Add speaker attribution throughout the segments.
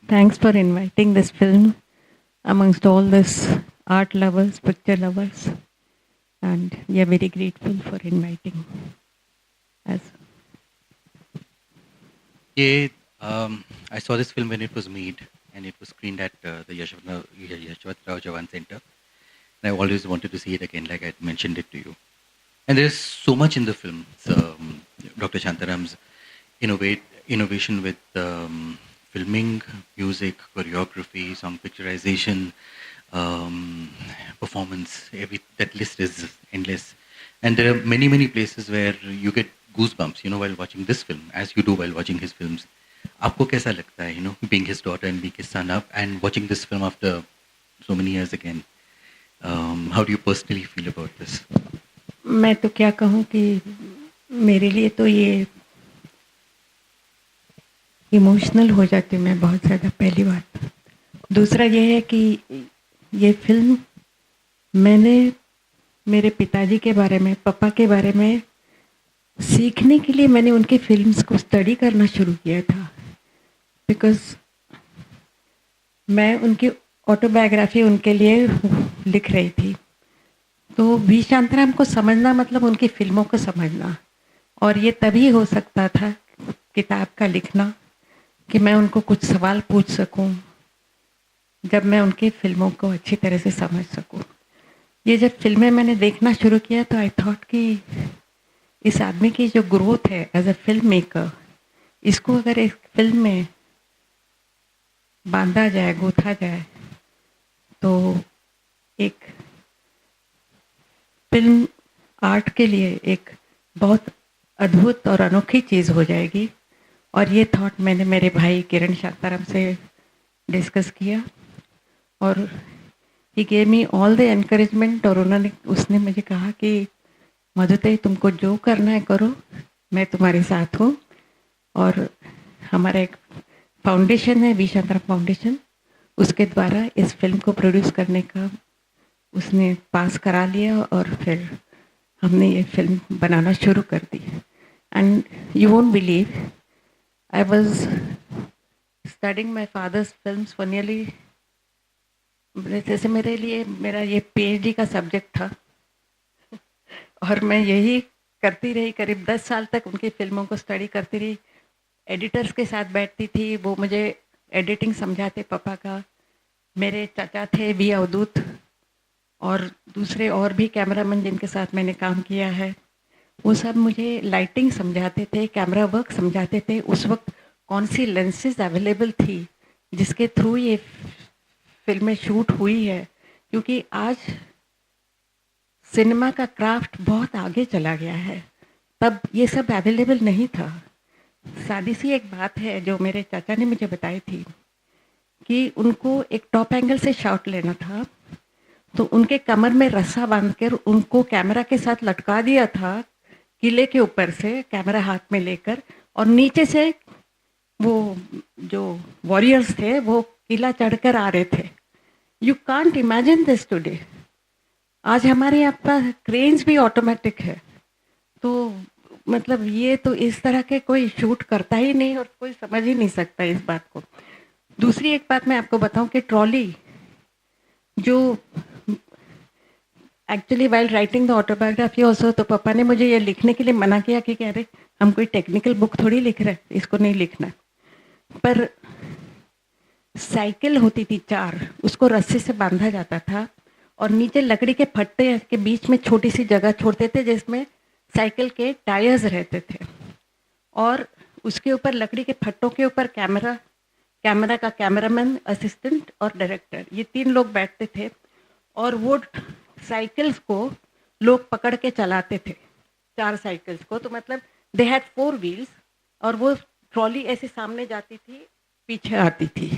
Speaker 1: Thanks for inviting this film amongst all this art lovers, picture lovers, and we are very grateful for inviting us.
Speaker 2: Yeah, I saw this film when it was made, and it was screened at the Yashwant Jawan Center. And I always wanted to see it again, like I mentioned it to you. And there's so much in the film. Dr. Shantaram's innovation with filming, music, choreography, song picturization, um, performance. Every that list is endless, and there are many places where you get goosebumps. While watching this film, as you do while watching his films. आपको कैसा लगता है? Being his daughter and being his son up, and watching this film after so many years again. How do you personally feel about this?
Speaker 1: मैं तो क्या कहूँ कि मेरे लिए तो ये इमोशनल हो जाती हूँ मैं बहुत ज़्यादा, पहली बात। दूसरा ये है कि ये फिल्म मैंने मेरे पिताजी के बारे में, पापा के बारे में सीखने के लिए मैंने उनकी फिल्म्स को स्टडी करना शुरू किया था, बिकॉज़ मैं उनकी ऑटोबायोग्राफी उनके लिए लिख रही थी। तो वी शांताराम को समझना मतलब उनकी फ़िल्मों को समझना, और ये तभी हो सकता था किताब का लिखना कि मैं उनको कुछ सवाल पूछ सकूं, जब मैं उनकी फ़िल्मों को अच्छी तरह से समझ सकूं। ये जब फ़िल्में मैंने देखना शुरू किया तो आई थॉट कि इस आदमी की जो ग्रोथ है एज अ फिल्म मेकर, इसको अगर एक फिल्म में बांधा जाए, गूथा जाए, तो एक फिल्म आर्ट के लिए एक बहुत अद्भुत और अनोखी चीज़ हो जाएगी। और ये थॉट मैंने मेरे भाई किरण शांताराम से डिस्कस किया, और he gave me all the encouragement. और उसने मुझे कहा कि मधुते, तुमको जो करना है करो, मैं तुम्हारे साथ हूँ। और हमारा एक फाउंडेशन है, वी शांताराम फाउंडेशन, उसके द्वारा इस फिल्म को प्रोड्यूस करने का उसने पास करा लिया, और फिर हमने ये फिल्म बनाना शुरू कर दी। And you won't believe, I was studying my father's films for nearly, जैसे मेरे लिए मेरा ये पीएचडी का सब्जेक्ट था, और मैं यही करती रही। करीब 10 साल तक उनकी फ़िल्मों को स्टडी करती रही। एडिटर्स के साथ बैठती थी, वो मुझे एडिटिंग समझाते पापा का। मेरे चाचा थे वी अवधूत, और दूसरे और भी कैमरामैन जिनके साथ मैंने काम किया है, वो सब मुझे लाइटिंग समझाते थे, कैमरा वर्क समझाते थे। उस वक्त कौन सी लेंसेज अवेलेबल थी जिसके थ्रू ये फिल्में शूट हुई है, क्योंकि आज सिनेमा का क्राफ्ट बहुत आगे चला गया है, तब ये सब अवेलेबल नहीं था। सादी सी एक बात है जो मेरे चाचा ने मुझे बताई थी कि उनको एक टॉप एंगल से शॉट लेना था, तो उनके कमर में रस्सा बांधकर उनको कैमरा के साथ लटका दिया था, किले के ऊपर से कैमरा हाथ में लेकर, और नीचे से वो जो वॉरियर्स थे वो किला चढ़कर आ रहे थे। You can't imagine this today. आज हमारे यहाँ पर क्रेन्स भी ऑटोमेटिक है, तो मतलब ये तो इस तरह के कोई शूट करता ही नहीं, और कोई समझ ही नहीं सकता इस बात को। दूसरी एक बात मैं आपको बताऊं कि ट्रॉली जो actually while writing the autobiography also, तो पापा ने मुझे ये लिखने के लिए मना किया कि कह रहे हम कोई टेक्निकल बुक थोड़ी लिख रहे हैं, इसको नहीं लिखना। पर साइकिल होती थी 4, उसको रस्सी से बांधा जाता था, और नीचे लकड़ी के फट्टे के बीच में छोटी सी जगह छोड़ते थे जिसमें साइकिल के टायर्स रहते थे, और उसके ऊपर लकड़ी के फट्टों के ऊपर कैमरा, कैमरा का कैमरामैन, असिस्टेंट और डायरेक्टर, ये 3 लोग बैठते थे, और वो साइकिल्स को लोग पकड़ के चलाते थे, 4 साइकिल्स को। तो मतलब दे हैड 4 व्हील्स, और वो ट्रॉली ऐसे सामने जाती थी, पीछे आती थी।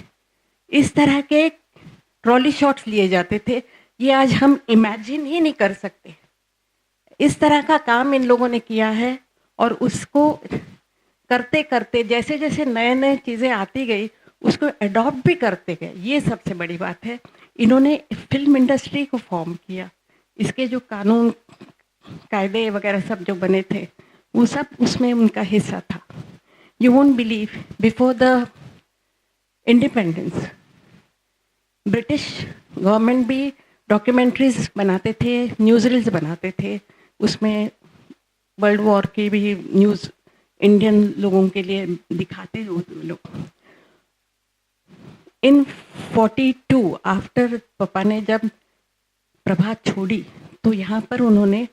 Speaker 1: इस तरह के ट्रॉली शॉट्स लिए जाते थे। ये आज हम इमेजिन ही नहीं कर सकते। इस तरह का काम इन लोगों ने किया है, और उसको करते करते जैसे जैसे नए नए चीज़ें आती गई, उसको अडॉप्ट भी करते गए। ये सबसे बड़ी बात है। इन्होंने फिल्म इंडस्ट्री को फॉर्म किया, इसके जो कानून कायदे वगैरह सब जो बने थे, वो सब उसमें उनका हिस्सा था। You won't believe, before the independence, British government भी डॉक्यूमेंट्रीज बनाते थे, न्यूज़ रील्स बनाते थे, उसमें वर्ल्ड वॉर की भी न्यूज़ इंडियन लोगों के लिए दिखाते वो लोग। इन 42 आफ्टर पापा ने जब प्रभात छोड़ी तो यहाँ पर उन्होंने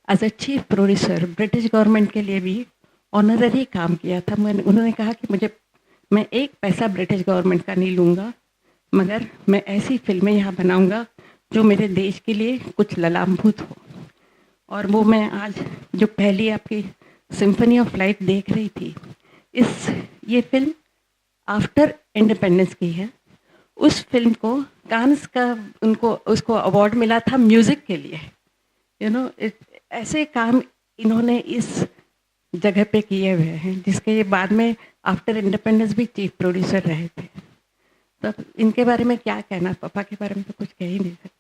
Speaker 1: as a chief producer British government के लिए भी ऑनररी काम किया था। उन्होंने कहा कि मैं एक पैसा ब्रिटिश गवर्नमेंट का नहीं लूँगा, मगर मैं ऐसी फिल्में यहाँ बनाऊँगा जो मेरे देश के लिए कुछ ललामभूत हो। और वो मैं आज जो पहली आपकी सिम्फनी ऑफ लाइट देख रही थी, ये फिल्म आफ्टर इंडिपेंडेंस की है। उस फिल्म को कांस का उसको अवार्ड मिला था म्यूज़िक के लिए। ऐसे काम इन्होंने इस जगह पे किए हुए हैं जिसके ये बाद में आफ्टर इंडिपेंडेंस भी चीफ प्रोड्यूसर रहे थे। तो इनके बारे में क्या कहना, पापा के बारे में तो कुछ कह ही नहीं सकते।